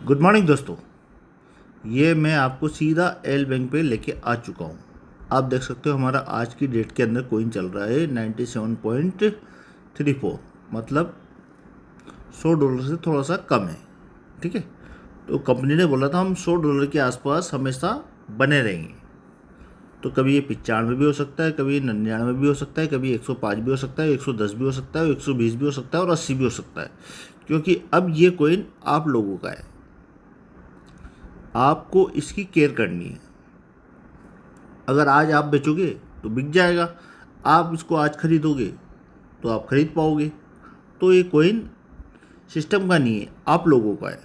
Good morning दोस्तों। ये मैं आपको सीधा एल बैंक पे लेके आ चुका हूँ। आप देख सकते हो हमारा आज की डेट के अंदर कोइन चल रहा है 97.34, मतलब $100 से थोड़ा सा कम है। ठीक है, तो कंपनी ने बोला था हम $100 के आसपास हमेशा बने रहेंगे। तो कभी ये 95 भी हो सकता है, कभी 99 भी हो सकता है, कभी 105 भी हो सकता है, 110 भी हो सकता है, 120 भी हो सकता है और 80 भी हो सकता है, क्योंकि अब ये कोइन आप लोगों का है। आपको इसकी केयर करनी है। अगर आज आप बेचोगे तो बिक जाएगा, आप इसको आज खरीदोगे तो आप खरीद पाओगे। तो ये कोइन सिस्टम का नहीं है, आप लोगों का है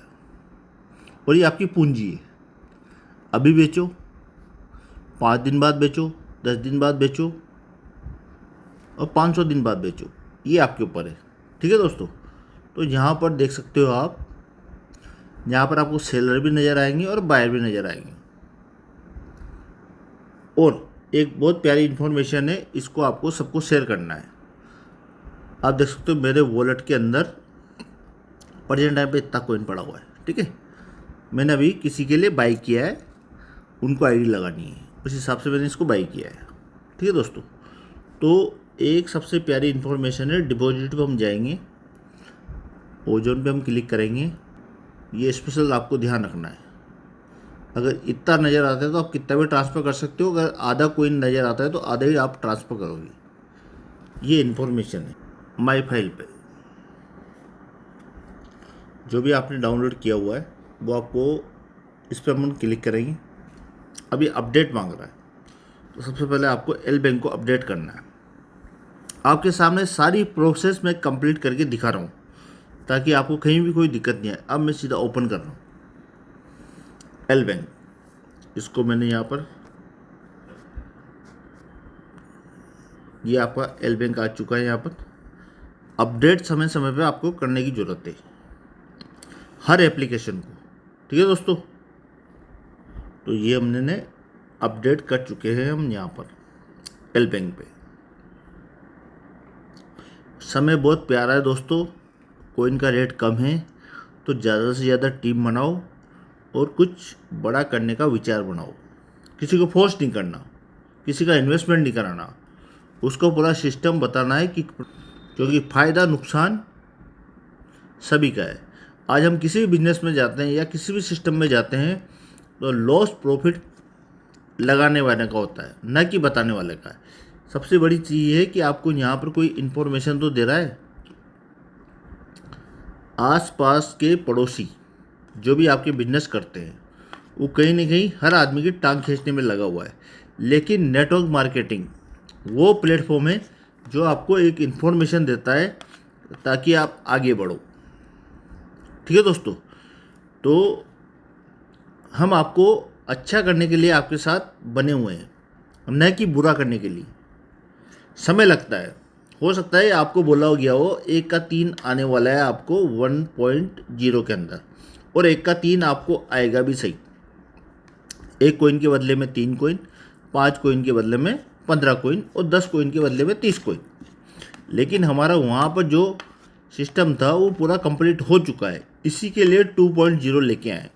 और ये आपकी पूंजी है। अभी बेचो, 5 दिन बाद बेचो, 10 दिन बाद बेचो और 500 दिन बाद बेचो, ये आपके ऊपर है। ठीक है दोस्तों, तो यहाँ पर देख सकते हो आप, यहाँ पर आपको सेलर भी नज़र आएंगे और बायर भी नज़र आएंगे। और एक बहुत प्यारी इन्फॉर्मेशन है, इसको आपको सबको शेयर करना है। आप देख सकते हो मेरे वॉलेट के अंदर प्रेजेंट टाइम पे इतना कोइन पड़ा हुआ है। ठीक है, मैंने अभी किसी के लिए बाई किया है, उनको आईडी लगानी है, उस हिसाब से मैंने इसको बाई किया है। ठीक है दोस्तों, तो एक सबसे प्यारी इन्फॉर्मेशन है, डिपॉजिट पे हम जाएंगे, ओजोन पे हम क्लिक करेंगे। ये स्पेशल आपको ध्यान रखना है, अगर इतना नज़र आता है तो आप कितना भी ट्रांसफ़र कर सकते हो, अगर आधा कोइन नज़र आता है तो आधा ही आप ट्रांसफ़र करोगे। ये इन्फॉर्मेशन है माई फाइल पे। जो भी आपने डाउनलोड किया हुआ है वो आपको इस पर हम क्लिक करेंगे। अभी अपडेट मांग रहा है, तो सबसे पहले आपको एल बैंक को अपडेट करना है। आपके सामने सारी प्रोसेस मैं कंप्लीट करके दिखा रहा हूँ ताकि आपको कहीं भी कोई दिक्कत नहीं आए। अब मैं सीधा ओपन कर रहा हूँ एल बैंक। इसको मैंने यहाँ पर, ये आपका एल बैंक आ चुका है। यहाँ पर अपडेट समय समय पे आपको करने की ज़रूरत है हर एप्लीकेशन को। ठीक है दोस्तों, तो ये हमने अपडेट कर चुके हैं हम यहाँ पर एल बैंक पे। समय बहुत प्यारा है दोस्तों, कोइन का रेट कम है, तो ज़्यादा से ज़्यादा टीम बनाओ और कुछ बड़ा करने का विचार बनाओ। किसी को फोर्स नहीं करना, किसी का इन्वेस्टमेंट नहीं कराना, उसको पूरा सिस्टम बताना है कि, क्योंकि फ़ायदा नुकसान सभी का है। आज हम किसी भी बिजनेस में जाते हैं या किसी भी सिस्टम में जाते हैं तो लॉस प्रॉफिट लगाने वाले का होता है, न कि बताने वाले का। सबसे बड़ी चीज़ ये है कि आपको यहाँ पर कोई इन्फॉर्मेशन तो दे रहा है। आसपास के पड़ोसी जो भी आपके बिजनेस करते हैं वो कहीं ना कहीं हर आदमी की टांग खींचने में लगा हुआ है, लेकिन नेटवर्क मार्केटिंग वो प्लेटफॉर्म है जो आपको एक इन्फॉर्मेशन देता है ताकि आप आगे बढ़ो। ठीक है दोस्तों, तो हम आपको अच्छा करने के लिए आपके साथ बने हुए हैं, न कि बुरा करने के लिए। समय लगता है, हो सकता है आपको बोला हो गया हो 1 का 3 आने वाला है आपको 1.0 के अंदर, और 1 का 3 आपको आएगा भी सही। 1 कोइन के बदले में 3 कोइन, 5 कोइन के बदले में 15 कोइन और 10 कोइन के बदले में 30 कोइन। लेकिन हमारा वहाँ पर जो सिस्टम था वो पूरा कंप्लीट हो चुका है, इसी के लिए 2.0 लेके आए।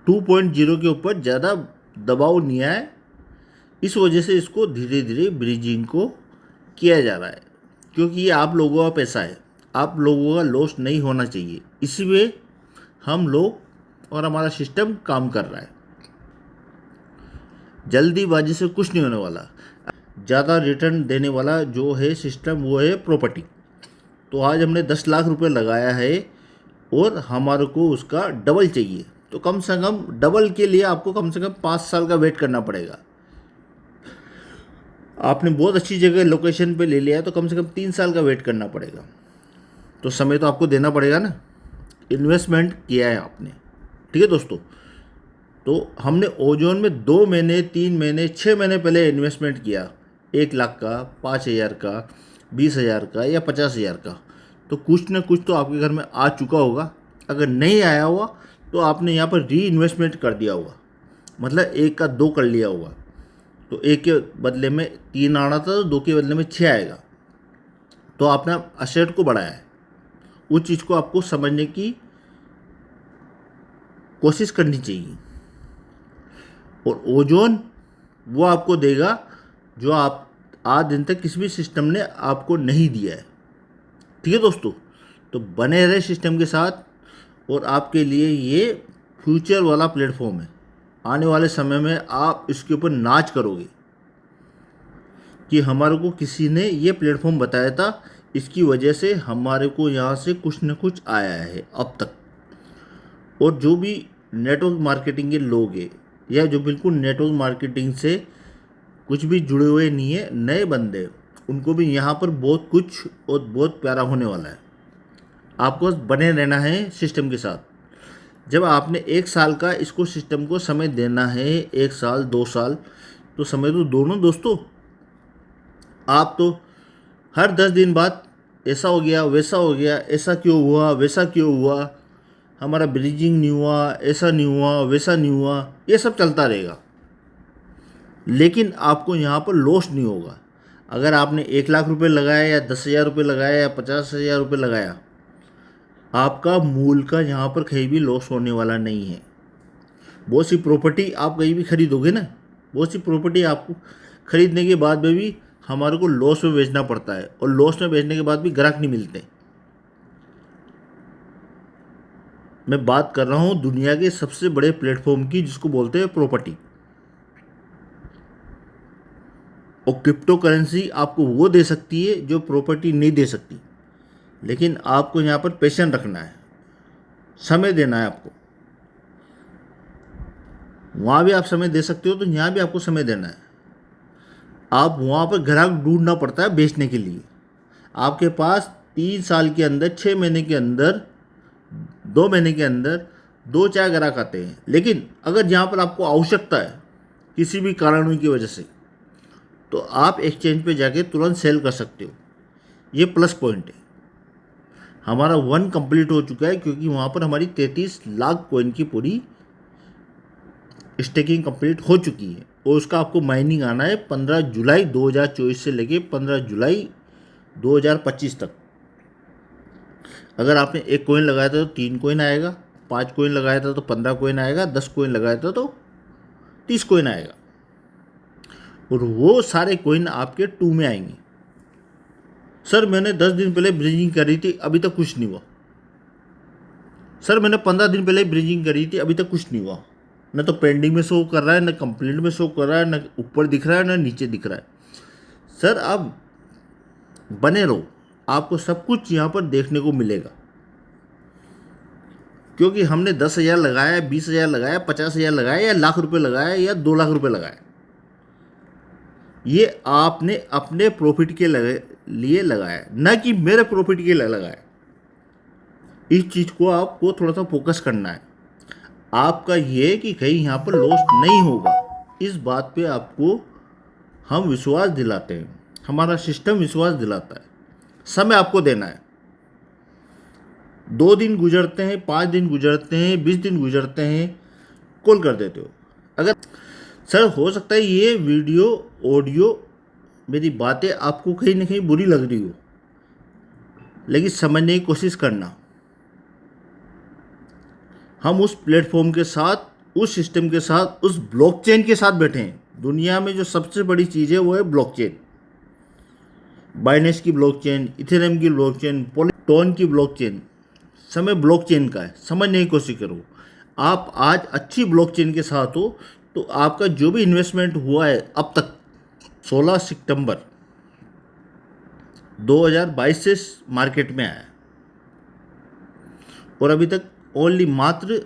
2.0 के ऊपर ज़्यादा दबाव नहीं आया, इस वजह से इसको धीरे धीरे ब्रिजिंग को किया जा रहा है, क्योंकि ये आप लोगों का पैसा है, आप लोगों का लॉस नहीं होना चाहिए। इसीलिए हम लोग और हमारा सिस्टम काम कर रहा है। जल्दीबाजी से कुछ नहीं होने वाला। ज़्यादा रिटर्न देने वाला जो है सिस्टम वो है प्रॉपर्टी। तो आज हमने 10 लाख रुपए लगाया है और हमारे को उसका डबल चाहिए, तो कम से कम डबल के लिए आपको कम से कम 5 साल का वेट करना पड़ेगा। आपने बहुत अच्छी जगह लोकेशन पे ले लिया है तो कम से कम 3 साल का वेट करना पड़ेगा। तो समय तो आपको देना पड़ेगा ना, इन्वेस्टमेंट किया है आपने। ठीक है दोस्तों, तो हमने ओजोन में 2 महीने, 3 महीने, 6 महीने पहले इन्वेस्टमेंट किया, 1 लाख का, 5,000 का, 20,000 का या 50,000 का। तो कुछ ना कुछ तो आपके घर में आ चुका होगा। अगर नहीं आया हुआ तो आपने यहाँ पर री इन्वेस्टमेंट कर दिया होगा, मतलब 1 का 2 कर लिया होगा। तो 1 के बदले में 3 आना था तो 2 के बदले में 6 आएगा। तो आपने असेट को बढ़ाया है। उस चीज़ को आपको समझने की कोशिश करनी चाहिए। और ओजोन वो आपको देगा जो आप आज दिन तक किसी भी सिस्टम ने आपको नहीं दिया है। ठीक है दोस्तों, तो बने रहे सिस्टम के साथ, और आपके लिए ये फ्यूचर वाला प्लेटफॉर्म है। आने वाले समय में आप इसके ऊपर नाच करोगे कि हमारे को किसी ने ये प्लेटफॉर्म बताया था, इसकी वजह से हमारे को यहाँ से कुछ न कुछ आया है अब तक। और जो भी नेटवर्क मार्केटिंग के लोग हैं या जो बिल्कुल नेटवर्क मार्केटिंग से कुछ भी जुड़े हुए नहीं है, नए बंदे, उनको भी यहाँ पर बहुत कुछ और बहुत प्यारा होने वाला है। आपको बस बने रहना है सिस्टम के साथ। जब आपने 1 साल का इसको सिस्टम को समय देना है, 1 साल 2 साल, तो समय तो दोनों दोस्तों। आप तो हर 10 दिन बाद ऐसा हो गया, वैसा हो गया, ऐसा क्यों हुआ, वैसा क्यों हुआ, हमारा ब्रिजिंग नहीं हुआ, ऐसा नहीं हुआ, वैसा नहीं हुआ, ये सब चलता रहेगा। लेकिन आपको यहाँ पर लॉस नहीं होगा। अगर आपने 1 लाख रुपए लगाया या 10,000 रुपये लगाया या 50,000 रुपये लगाया, आपका मूल का यहाँ पर कहीं भी लॉस होने वाला नहीं है। बहुत सी प्रॉपर्टी आप कहीं भी खरीदोगे ना, बहुत सी प्रॉपर्टी आपको खरीदने के बाद में भी हमारे को लॉस में बेचना पड़ता है, और लॉस में बेचने के बाद भी ग्राहक नहीं मिलते। मैं बात कर रहा हूँ दुनिया के सबसे बड़े प्लेटफॉर्म की, जिसको बोलते हैं प्रॉपर्टी। और क्रिप्टो करेंसी आपको वो दे सकती है जो प्रॉपर्टी नहीं दे सकती। लेकिन आपको यहाँ पर पेशेंस रखना है, समय देना है आपको। वहाँ भी आप समय दे सकते हो, तो यहाँ भी आपको समय देना है। आप वहाँ पर ग्राहक ढूंढना पड़ता है बेचने के लिए। आपके पास 3 साल के अंदर, 6 महीने के अंदर, 2 महीने के अंदर 2-4 ग्राहक आते हैं। लेकिन अगर यहाँ पर आपको आवश्यकता है किसी भी कारणों की वजह से, तो आप एक्सचेंज पे जाके तुरंत सेल कर सकते हो। ये प्लस पॉइंट है। हमारा 1 कंप्लीट हो चुका है, क्योंकि वहाँ पर हमारी 33 लाख कॉइन की पूरी स्टेकिंग कंप्लीट हो चुकी है। और उसका आपको माइनिंग आना है 15 जुलाई 2024 से लेके 15 जुलाई 2025 तक। अगर आपने 1 कॉइन लगाया था तो 3 कॉइन आएगा, 5 कॉइन लगाया था तो 15 कॉइन आएगा, 10 कॉइन लगाया था तो 30 कॉइन आएगा। और वो सारे कॉइन आपके 2 में आएंगे। सर मैंने 10 दिन पहले ब्रिजिंग करी थी, अभी तक कुछ नहीं हुआ। सर मैंने 15 दिन पहले ब्रिजिंग करी थी, अभी तक कुछ नहीं हुआ। न तो पेंडिंग में शो कर रहा है, न कंप्लीट में शो कर रहा है, न ऊपर दिख रहा है, न नीचे दिख रहा है। सर आप बने रहो, आपको सब कुछ यहाँ पर देखने को मिलेगा। क्योंकि हमने 10,000 लगाया, 20,000 लगाया, 50,000 लगाया, या लाख रुपए लगाया, या 2 लाख रुपए लगाया, ये आपने अपने प्रॉफिट के लिए लगाया, न कि मेरे प्रॉफिट के लिए लगाया। इस चीज़ को आपको थोड़ा सा फोकस करना है। आपका ये कि कहीं यहाँ पर लॉस नहीं होगा, इस बात पे आपको हम विश्वास दिलाते हैं, हमारा सिस्टम विश्वास दिलाता है। समय आपको देना है। 2 दिन गुजरते हैं, 5 दिन गुजरते हैं, 20 दिन गुजरते हैं, कॉल कर देते हो। अगर सर हो सकता है ये वीडियो ऑडियो मेरी बातें आपको कहीं ना कहीं बुरी लग रही हो, लेकिन समझने की कोशिश करना। हम उस प्लेटफॉर्म के साथ, उस सिस्टम के साथ, उस ब्लॉकचेन के साथ बैठे हैं। दुनिया में जो सबसे बड़ी चीज़ है वो है ब्लॉकचेन। बाइनेंस की ब्लॉकचेन, इथेरियम की ब्लॉकचेन, पॉलीटोन की ब्लॉकचेन, समय ब्लॉकचेन का है। समझने की कोशिश करो। आप आज अच्छी ब्लॉकचेन के साथ हो, तो आपका जो भी इन्वेस्टमेंट हुआ है अब तक, 16 सितंबर 2022 से मार्केट में आया, और अभी तक ओनली मात्र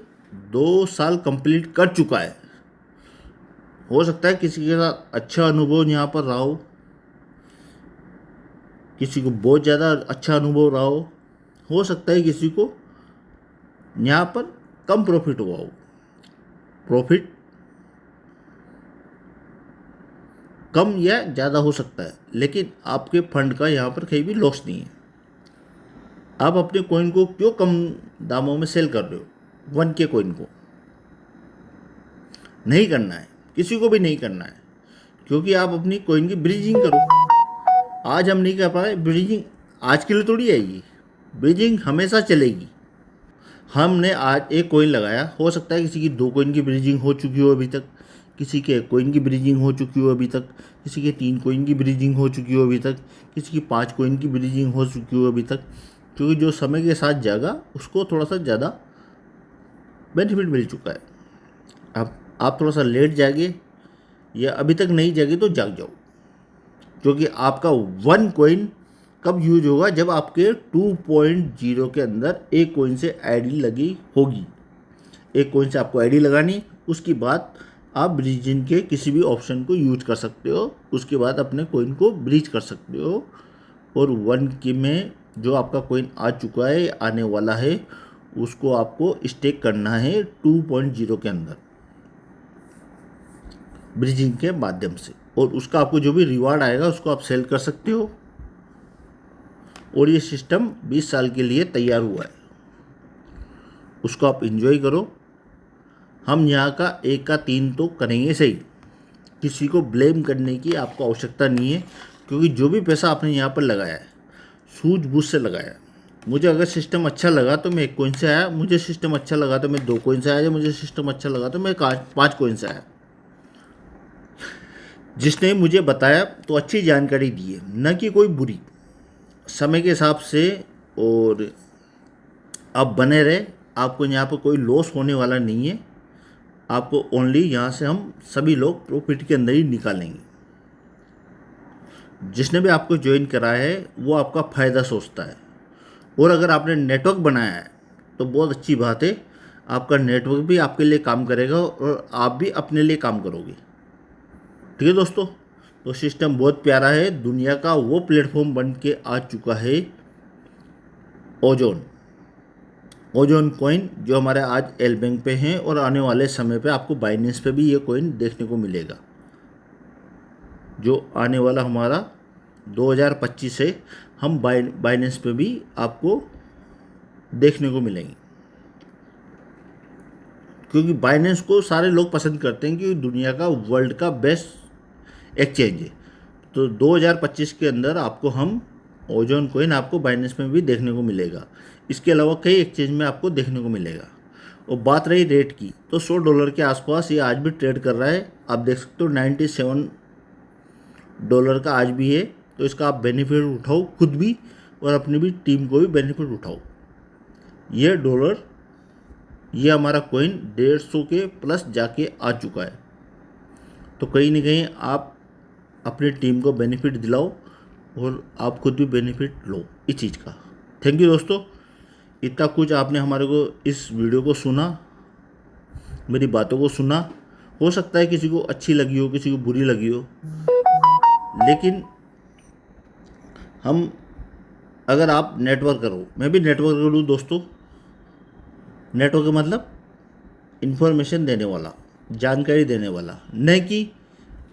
2 साल कंप्लीट कर चुका है। हो सकता है किसी के साथ अच्छा अनुभव यहाँ पर रहा हो, किसी को बहुत ज़्यादा अच्छा अनुभव रहा हो सकता है किसी को यहाँ पर कम प्रॉफिट हुआ हो। प्रॉफिट कम या ज़्यादा हो सकता है, लेकिन आपके फंड का यहाँ पर कहीं भी लॉस नहीं है। आप अपने कॉइन को क्यों कम दामों में सेल कर रहे हो? 1 के कॉइन को नहीं करना है, किसी को भी नहीं करना है, क्योंकि आप अपनी कॉइन की ब्रिजिंग करो। आज हम नहीं कर पाए ब्रिजिंग, आज के लिए थोड़ी आएगी, ब्रिजिंग हमेशा चलेगी। हमने आज एक कोइन लगाया, हो सकता है किसी की 2 कोइन की ब्रीजिंग हो चुकी हो अभी तक, किसी के 1 कोइन की ब्रीजिंग हो चुकी हो अभी तक, किसी के 3 कोइन की ब्रीजिंग हो चुकी हो अभी तक, किसी की 5 कोइन की ब्रीजिंग हो चुकी हो अभी तक। क्योंकि जो समय के साथ जागा उसको थोड़ा सा ज़्यादा बेनिफिट मिल चुका है। अब आप थोड़ा सा लेट जागे या अभी तक नहीं जागे तो जाग जाओ, क्योंकि आपका 1 कोइन कब यूज होगा, जब आपके 2.0 के अंदर एक कोइन से आईडी लगी होगी। एक कोइन से आपको आईडी लगानी, उसके बाद आप ब्रीजिंग के किसी भी ऑप्शन को यूज कर सकते हो, उसके बाद अपने कोइन को ब्रीच कर सकते हो। और 1 के में जो आपका कोइन आ चुका है, आने वाला है, उसको आपको स्टेक करना है 2.0 के अंदर ब्रिजिंग के माध्यम से, और उसका आपको जो भी रिवार्ड आएगा उसको आप सेल कर सकते हो। और ये सिस्टम 20 साल के लिए तैयार हुआ है, उसको आप इंजॉय करो। हम यहाँ का 1 का 3 तो करेंगे सही, किसी को ब्लेम करने की आपको आवश्यकता नहीं है, क्योंकि जो भी पैसा आपने यहाँ पर लगाया है सूझबूझ से लगाया है। मुझे अगर सिस्टम अच्छा लगा तो मैं 1 कोइन से आया, मुझे सिस्टम अच्छा लगा तो मैं 2 कोइन से आया, मुझे सिस्टम अच्छा लगा तो मैं 5 कोइन से आया। जिसने मुझे बताया तो अच्छी जानकारी दी है, न कि कोई बुरी। समय के हिसाब से और आप बने रहे, आपको यहाँ पर कोई लॉस होने वाला नहीं है। आपको ओनली यहाँ से हम सभी लोग प्रॉफिट के अंदर ही निकालेंगे। जिसने भी आपको ज्वाइन कराया है वो आपका फ़ायदा सोचता है, और अगर आपने नेटवर्क बनाया है तो बहुत अच्छी बात है, आपका नेटवर्क भी आपके लिए काम करेगा और आप भी अपने लिए काम करोगे। ठीक है दोस्तों, तो सिस्टम बहुत प्यारा है, दुनिया का वो प्लेटफॉर्म बन के आ चुका है ओजोन कॉइन, जो हमारे आज एल बैंक पे हैं, और आने वाले समय पे आपको बाइनेंस पे भी ये कॉइन देखने को मिलेगा। जो आने वाला हमारा 2025 से हम बाइनेंस पे भी आपको देखने को मिलेंगे, क्योंकि बाइनेंस को सारे लोग पसंद करते हैं, क्योंकि दुनिया का वर्ल्ड का बेस्ट एक्सचेंज है। तो 2025 के अंदर आपको हम ओजोन कॉइन आपको बाइनेंस में भी देखने को मिलेगा, इसके अलावा कई एक्सचेंज में आपको देखने को मिलेगा। और बात रही रेट की, तो $100 के आसपास ये आज भी ट्रेड कर रहा है। आप देख सकते हो $97 का आज भी है। तो इसका आप बेनिफिट उठाओ खुद भी, और अपनी भी टीम को भी बेनिफिट उठाओ। ये डॉलर, ये हमारा कॉइन 150 के प्लस जाके आ चुका है। तो कहीं ना कहीं आप अपनी टीम को बेनिफिट दिलाओ और आप खुद भी बेनिफिट लो इस चीज़ का। थैंक यू दोस्तों, इतना कुछ आपने हमारे को इस वीडियो को सुना, मेरी बातों को सुना। हो सकता है किसी को अच्छी लगी हो, किसी को बुरी लगी हो, लेकिन हम, अगर आप नेटवर्क करो, मैं भी नेटवर्क करूँ दोस्तों। नेटवर्क का मतलब इन्फॉर्मेशन देने वाला, जानकारी देने वाला, न कि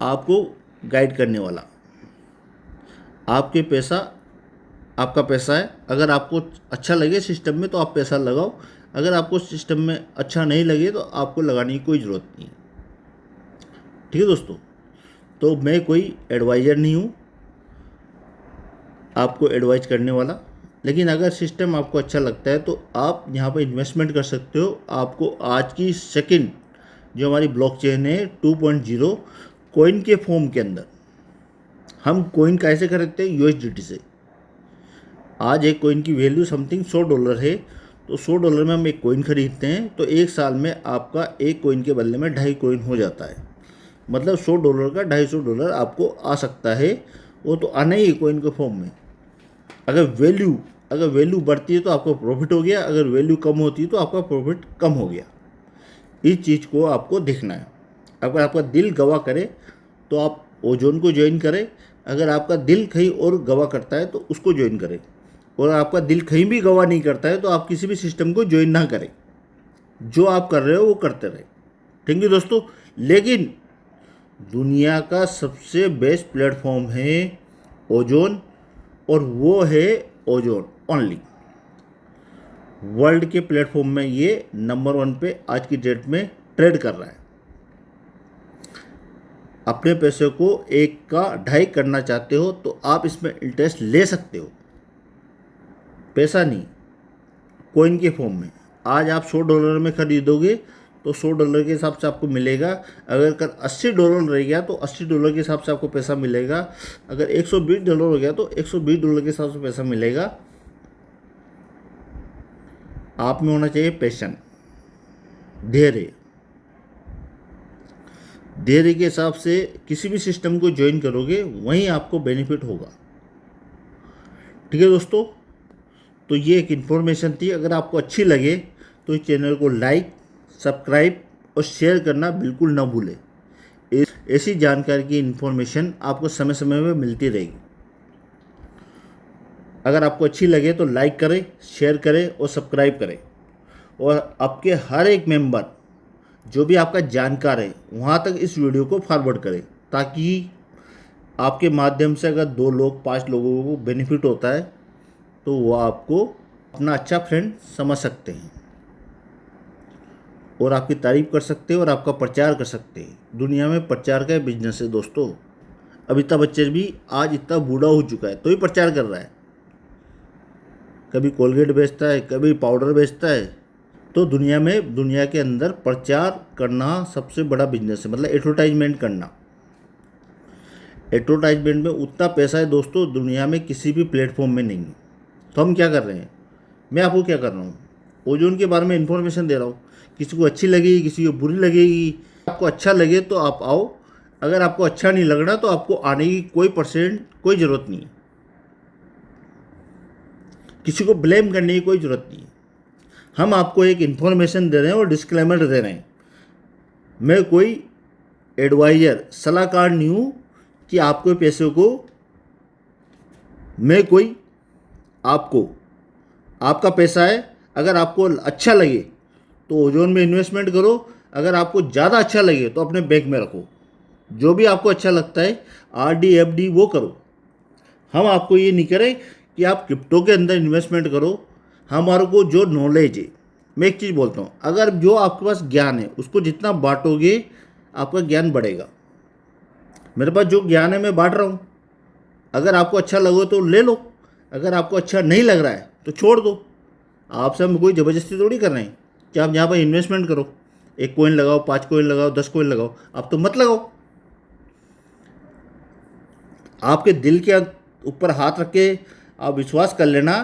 आपको गाइड करने वाला। आपके पैसा आपका पैसा है, अगर आपको अच्छा लगे सिस्टम में तो आप पैसा लगाओ, अगर आपको सिस्टम में अच्छा नहीं लगे तो आपको लगाने की कोई ज़रूरत नहीं। ठीक है दोस्तों, तो मैं कोई एडवाइज़र नहीं हूँ आपको एडवाइज करने वाला, लेकिन अगर सिस्टम आपको अच्छा लगता है तो आप यहाँ पर इन्वेस्टमेंट कर सकते हो। आपको आज की सेकंड जो हमारी ब्लॉकचेन है 2.0 कॉइन के फॉर्म के अंदर, हम कॉइन कैसे खरीदते हैं? USDT से। आज एक कॉइन की वैल्यू समथिंग $100 है, तो $100 में हम एक कॉइन खरीदते हैं, तो एक साल में आपका एक कॉइन के बदले में 2.5 कॉइन हो जाता है। मतलब $100 का $250 आपको आ सकता है, वो तो आना ही है कॉइन के फॉर्म में। अगर वैल्यू बढ़ती है तो आपका प्रॉफिट हो गया, अगर वैल्यू कम होती है तो आपका प्रॉफिट कम हो गया। इस चीज़ को आपको देखना है। अगर आपका दिल गवाह करे तो आप ओजोन को ज्वाइन करें, अगर आपका दिल कहीं और गवाह करता है तो उसको ज्वाइन करें, और आपका दिल कहीं भी गवाह नहीं करता है तो आप किसी भी सिस्टम को ज्वाइन ना करें। जो आप कर रहे हो वो करते रहे। थैंक यू दोस्तों। लेकिन दुनिया का सबसे बेस्ट प्लेटफॉर्म है ओजोन, और वो है ओजोन ओनली। वर्ल्ड के प्लेटफॉर्म में ये नंबर 1 पे आज की डेट में ट्रेड कर रहा है। अपने पैसे को 1 का 2.5 करना चाहते हो तो आप इसमें इंटरेस्ट ले सकते हो, पैसा नहीं, कॉइन के फॉर्म में। आज आप $100 में खरीदोगे तो $100 के हिसाब से आपको मिलेगा। अगर कल $80 रह गया तो $80 के हिसाब से आपको पैसा मिलेगा। अगर $120 हो गया तो $120 के हिसाब से पैसा मिलेगा। आप में होना चाहिए पैशन, धैर्य। धैर्य के हिसाब से किसी भी सिस्टम को ज्वाइन करोगे वहीं आपको बेनिफिट होगा। ठीक है दोस्तों, तो ये एक इन्फॉर्मेशन थी। अगर आपको अच्छी लगे तो इस चैनल को लाइक, सब्सक्राइब और शेयर करना बिल्कुल ना भूलें। ऐसी जानकारी की इन्फॉर्मेशन आपको समय समय में मिलती रहेगी। अगर आपको अच्छी लगे तो लाइक करें, शेयर करें और सब्सक्राइब करें। और आपके हर एक मेंबर जो भी आपका जानकार है वहाँ तक इस वीडियो को फॉरवर्ड करें, ताकि आपके माध्यम से अगर 2 लोग 5 लोगों को बेनिफिट होता है तो वो आपको अपना अच्छा फ्रेंड समझ सकते हैं और आपकी तारीफ कर सकते हैं और आपका प्रचार कर सकते हैं। दुनिया में प्रचार का बिजनेस है दोस्तों। अमिताभ बच्चन भी आज इतना बूढ़ा हो चुका है तो ही प्रचार कर रहा है। कभी कोलगेट बेचता है, कभी पाउडर बेचता है। तो दुनिया के अंदर प्रचार करना सबसे बड़ा बिजनेस है, मतलब एडवर्टाइजमेंट करना। एडवर्टाइजमेंट में उतना पैसा है दोस्तों दुनिया में किसी भी प्लेटफॉर्म में नहीं है। तो हम क्या कर रहे हैं, मैं आपको क्या कर रहा हूँ, ओजोन के बारे में इन्फॉर्मेशन दे रहा हूँ। किसी को अच्छी लगेगी, किसी को बुरी लगेगी। आपको अच्छा लगे तो आप आओ, अगर आपको अच्छा नहीं लगना तो आपको आने की कोई ज़रूरत नहीं है। किसी को ब्लेम करने की कोई ज़रूरत नहीं है। हम आपको एक इन्फॉर्मेशन दे रहे हैं और डिस्क्लेमर दे रहे हैं। मैं कोई एडवाइज़र, सलाहकार नहीं हूँ कि आपके पैसों को मैं कोई आपका पैसा है। अगर आपको अच्छा लगे तो ओजोन में इन्वेस्टमेंट करो, अगर आपको ज़्यादा अच्छा लगे तो अपने बैंक में रखो। जो भी आपको अच्छा लगता है RD FD वो करो। हम आपको ये नहीं करें कि आप क्रिप्टो के अंदर इन्वेस्टमेंट करो। हमारे को जो नॉलेज है, मैं एक चीज़ बोलता हूँ, अगर जो आपके पास ज्ञान है उसको जितना बांटोगे आपका ज्ञान बढ़ेगा। मेरे पास जो ज्ञान है मैं बांट रहा हूँ। अगर आपको अच्छा लगे तो ले लो, अगर आपको अच्छा नहीं लग रहा है तो छोड़ दो। आपसे हम कोई ज़बरदस्ती थोड़ी कर रहे हैं कि आप यहाँ पर इन्वेस्टमेंट करो, 1 कॉइन लगाओ, 5 कॉइन लगाओ, 10 कॉइन लगाओ। आप तो मत लगाओ। आपके दिल के ऊपर हाथ रख के आप विश्वास कर लेना,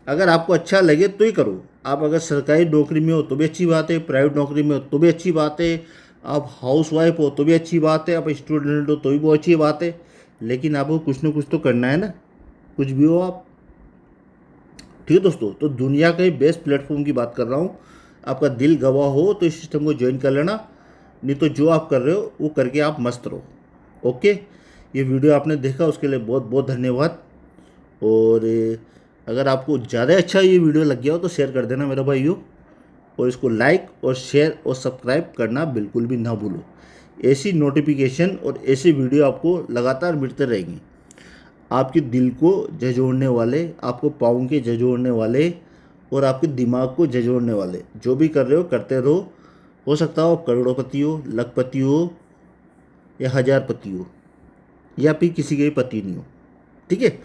अगर आपको अच्छा लगे तो ही करो। आप अगर सरकारी नौकरी में हो तो भी अच्छी बात है, प्राइवेट नौकरी में हो तो भी अच्छी बात है, आप हाउस वाइफ हो तो भी अच्छी बात है, आप स्टूडेंट हो तो भी बहुत अच्छी बात है। लेकिन आपको कुछ ना कुछ तो करना है ना, कुछ भी हो आप। ठीक है दोस्तों, तो दुनिया के बेस्ट प्लेटफॉर्म की बात कर रहा हूँ। आपका दिल गवाह हो तो इस सिस्टम को ज्वाइन कर लेना, नहीं तो जो आप कर रहे हो वो करके आप मस्त रहो। ओके, ये वीडियो आपने देखा उसके लिए बहुत बहुत धन्यवाद। और अगर आपको ज़्यादा अच्छा ये वीडियो लग गया हो तो शेयर कर देना मेरे भाइयों, और इसको लाइक और शेयर और सब्सक्राइब करना बिल्कुल भी ना भूलो। ऐसी नोटिफिकेशन और ऐसी वीडियो आपको लगातार मिलते रहेंगी। आपके दिल को झंझोड़ने वाले, आपको पाँव के झंझोड़ने वाले और आपके दिमाग को झंझोड़ने वाले जो भी कर रहे हो करते रहो। हो सकता हो आप करोड़पति हो, लखपति हो या हजारपति हो, या फिर किसी के भी पति नहीं हो। ठीक है,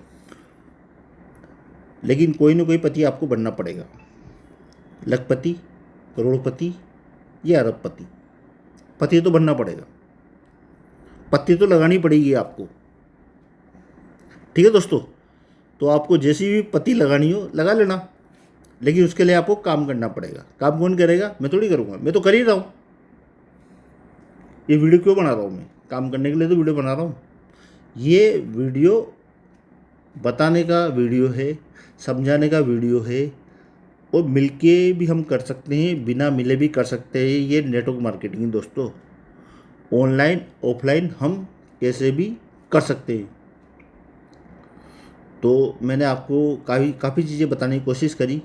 लेकिन कोई ना कोई पति आपको बनना पड़ेगा। लखपति, करोड़पति या अरबपति, पति तो बनना पड़ेगा। पत्ती तो लगानी पड़ेगी आपको। ठीक है दोस्तों, तो आपको जैसी भी पत्ती लगानी हो लगा लेना, लेकिन उसके लिए आपको काम करना पड़ेगा। काम कौन करेगा? मैं थोड़ी करूँगा, मैं तो कर ही रहा हूँ। ये वीडियो क्यों बना रहा हूँ? मैं काम करने के लिए तो वीडियो बना रहा हूँ। ये वीडियो बताने का वीडियो है, समझाने का वीडियो है, और मिलके भी हम कर सकते हैं, बिना मिले भी कर सकते हैं। ये नेटवर्क मार्केटिंग दोस्तों, ऑनलाइन ऑफलाइन हम कैसे भी कर सकते हैं। तो मैंने आपको काफ़ी चीज़ें बताने की कोशिश करी।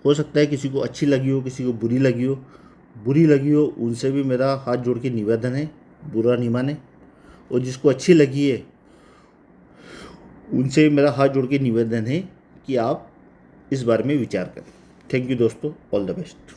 हो सकता है किसी को अच्छी लगी हो, किसी को बुरी लगी हो, उनसे भी मेरा हाथ जोड़ के निवेदन है, बुरा नहीं माने। और जिसको अच्छी लगी है उनसे मेरा हाथ जोड़ के निवेदन है कि आप इस बारे में विचार करें। थैंक यू दोस्तों, ऑल द बेस्ट।